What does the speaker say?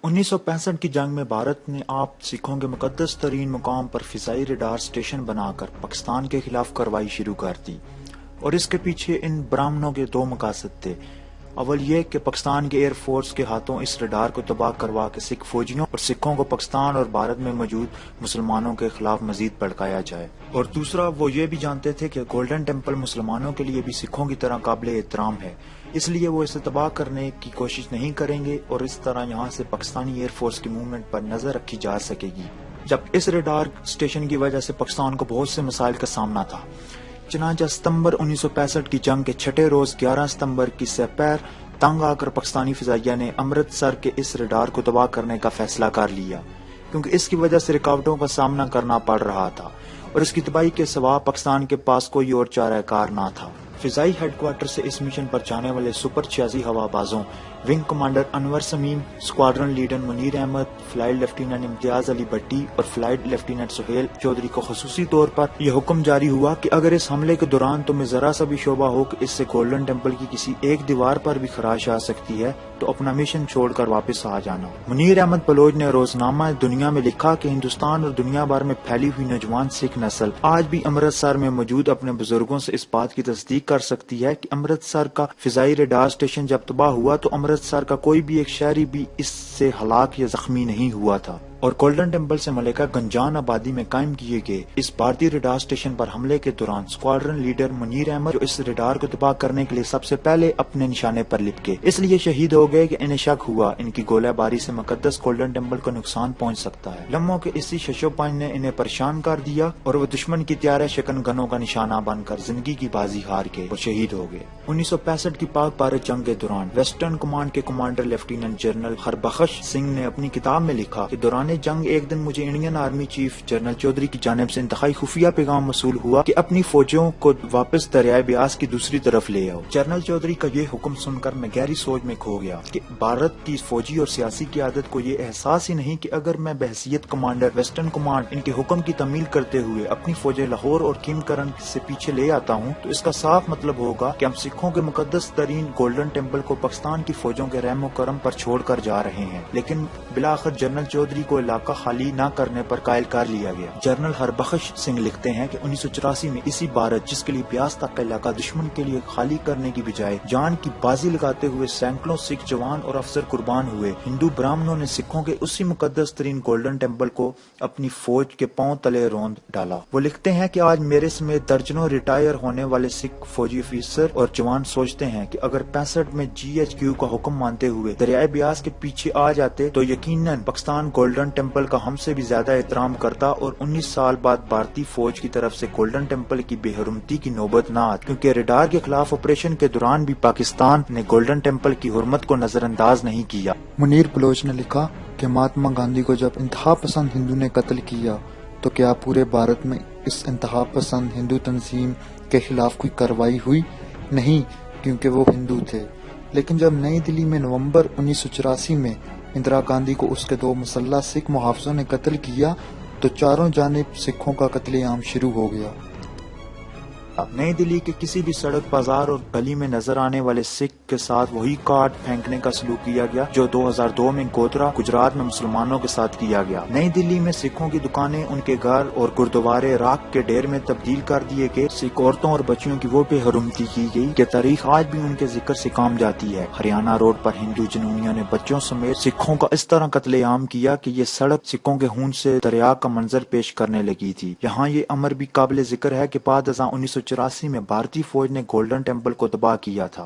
1965 کی جنگ میں بھارت نے آپ سکھوں کے مقدس ترین مقام پر فضائی ریڈار اسٹیشن بنا کر پاکستان کے خلاف کارروائی شروع کر دی، اور اس کے پیچھے ان برہمنوں کے دو مقاصد تھے۔ اول یہ کہ پاکستان کے ایئر فورس کے ہاتھوں اس ریڈار کو تباہ کروا کے سکھ فوجیوں اور سکھوں کو پاکستان اور بھارت میں موجود مسلمانوں کے خلاف مزید بھڑکایا جائے، اور دوسرا وہ یہ بھی جانتے تھے کہ گولڈن ٹیمپل مسلمانوں کے لیے بھی سکھوں کی طرح قابل احترام ہے، اس لیے وہ اسے تباہ کرنے کی کوشش نہیں کریں گے، اور اس طرح یہاں سے پاکستانی ایئر فورس کی موومنٹ پر نظر رکھی جا سکے گی۔ جب اس ریڈار اسٹیشن کی وجہ سے پاکستان کو بہت سے مسائل کا سامنا تھا، چنانچہ ستمبر 1965 کی جنگ کے چھٹے روز 11 ستمبر کی سپیر تنگ آ کر پاکستانی فضائیہ نے امرتسر کے اس ریڈار کو تباہ کرنے کا فیصلہ کر لیا، کیونکہ اس کی وجہ سے رکاوٹوں کا سامنا کرنا پڑ رہا تھا، اور اس کی تباہی کے سوا پاکستان کے پاس کوئی اور چارہ کار نہ تھا۔ فضائی ہیڈ کوارٹر سے اس مشن پر جانے والے سپر 86 ہوا بازوں wing commander Anwar Samim, squadron leader Munir Ahmed, flight lieutenant Imtiaz Ali بھٹی اور فلائٹ لیفٹیننٹ سہیل چودھری کو خصوصی طور پر یہ حکم جاری ہوا کہ اگر اس حملے کے دوران تمہیں ذرا سا بھی شبہ ہو کہ اس سے گولڈن ٹیمپل کی کسی ایک دیوار پر بھی خراش آ سکتی ہے تو اپنا مشن چھوڑ کر واپس آ جانا۔ منیر احمد بلوچ نے روزنامہ دنیا میں لکھا کہ ہندوستان اور دنیا بھر میں پھیلی ہوئی نوجوان سکھ نسل آج بھی امرتسر میں موجود اپنے بزرگوں سے اس بات کی تصدیق کر سکتی ہے کہ امرتسر کا فضائی ریڈار اسٹیشن جب تباہ ہوا تو امرتسر کا کوئی بھی ایک شہری بھی اس سے ہلاک یا زخمی نہیں ہوا تھا، اور گولڈن ٹیمپل سے ملکہ گنجان آبادی میں قائم کیے گئے اس بھارتی ریڈار اسٹیشن پر حملے کے دوران اسکواڈرن لیڈر منیر احمد، جو اس ریڈار کو تباہ کرنے کے لیے سب سے پہلے اپنے نشانے پر لپکے، اس لیے شہید ہو گئے کہ انہیں شک ہوا ان کی گولہ باری سے مقدس گولڈن ٹیمپل کو نقصان پہنچ سکتا ہے۔ لمحوں کے اسی شش و پنج نے انہیں پریشان کر دیا، اور وہ دشمن کی تیار شکن گنوں کا نشانہ بن کر زندگی کی بازی ہار کے اور شہید ہو گئے۔ 1965 کی پاک بھارت جنگ کے دوران ویسٹرن کمانڈ کے commander lieutenant general Harbaksh Singh نے اپنی کتاب میں لکھا کہ دوران جنگ ایک دن مجھے Indian army chief general Chaudhuri کی جانب سے انتہائی خفیہ پیغام موصول ہوا کہ اپنی فوجوں کو واپس دریائے بیاس کی دوسری طرف لے آؤ۔ جنرل چودھری کا یہ حکم سن کر میں گہری سوچ میں کھو گیا کہ بھارت کی فوجی اور سیاسی قیادت کو یہ احساس ہی نہیں کہ اگر میں بحیثیت کمانڈر ویسٹرن کمانڈ ان کے حکم کی تعمیل کرتے ہوئے اپنی فوجیں لاہور اور کیم کرن سے پیچھے لے آتا ہوں تو اس کا صاف مطلب ہوگا کہ ہم سکھوں کے مقدس ترین گولڈن ٹیمپل کو پاکستان کی فوجوں کے رحم و کرم پر چھوڑ کر جا رہے ہیں۔ لیکن بالآخر جنرل چودھری کو علاقہ خالی نہ کرنے پر قائل کر لیا گیا۔ جنرل ہربخش سنگھ لکھتے ہیں کہ 1984 میں اسی بھارت جس کے لیے بیاس تک کا علاقہ دشمن کے لیے خالی کرنے کی بجائے جان کی بازی لگاتے ہوئے سینکڑوں سکھ جوان اور افسر قربان ہوئے، ہندو برہمنوں نے سکھوں کے اسی مقدس ترین گولڈن ٹیمپل کو اپنی فوج کے پاؤں تلے روند ڈالا۔ وہ لکھتے ہیں کہ آج میرے سمیت درجنوں ریٹائر ہونے والے سکھ فوجی افسر اور جوان سوچتے ہیں کہ اگر 65 میں GHQ کا حکم مانتے ہوئے دریائے بیاس کے پیچھے آ جاتے تو یقیناً پاکستان گولڈن ٹیمپل کا ہم سے بھی زیادہ احترام کرتا، اور 19 سال بعد بھارتی فوج کی طرف سے گولڈن ٹیمپل کی بے حرمتی کی نوبت نہ آتی، کیونکہ ریڈار کے خلاف آپریشن کے دوران بھی پاکستان نے گولڈن ٹیمپل کی حرمت کو نظر انداز نہیں کیا۔ منیر بلوچ نے لکھا کہ مہاتما گاندھی کو جب انتہا پسند ہندو نے قتل کیا تو کیا پورے بھارت میں اس انتہا پسند ہندو تنظیم کے خلاف کوئی کارروائی ہوئی؟ نہیں، کیونکہ وہ ہندو تھے۔ لیکن جب نئی دلی میں نومبر 1984 میں اندرا گاندھی کو اس کے دو مسلح سکھ محافظوں نے قتل کیا تو چاروں جانب سکھوں کا قتل عام شروع ہو گیا۔ نئی دلی کے کسی بھی سڑک بازار اور گلی میں نظر آنے والے سکھ کے ساتھ وہی کاٹ پھینکنے کا سلوک کیا گیا جو 2002 میں گودرا گجرات میں مسلمانوں کے ساتھ کیا گیا۔ نئی دلی میں سکھوں کی دکانیں، ان کے گھر اور گردوارے راکھ کے ڈھیر میں تبدیل کر دیے گئے۔ سکھ عورتوں اور بچیوں کی وہ بے حرمتی کی گئی کہ تاریخ آج بھی ان کے ذکر سے کام جاتی ہے۔ ہریانہ روڈ پر ہندو جنونیوں نے بچوں سمیت سکھوں کا اس طرح قتل عام کیا کہ یہ سڑک سکھوں کے خون سے دریا کا منظر پیش کرنے لگی تھی۔ یہاں یہ امر بھی قابل ذکر ہے کہ بعد ازاں 1984 میں بھارتی فوج نے گولڈن ٹیمپل کو تباہ کیا تھا۔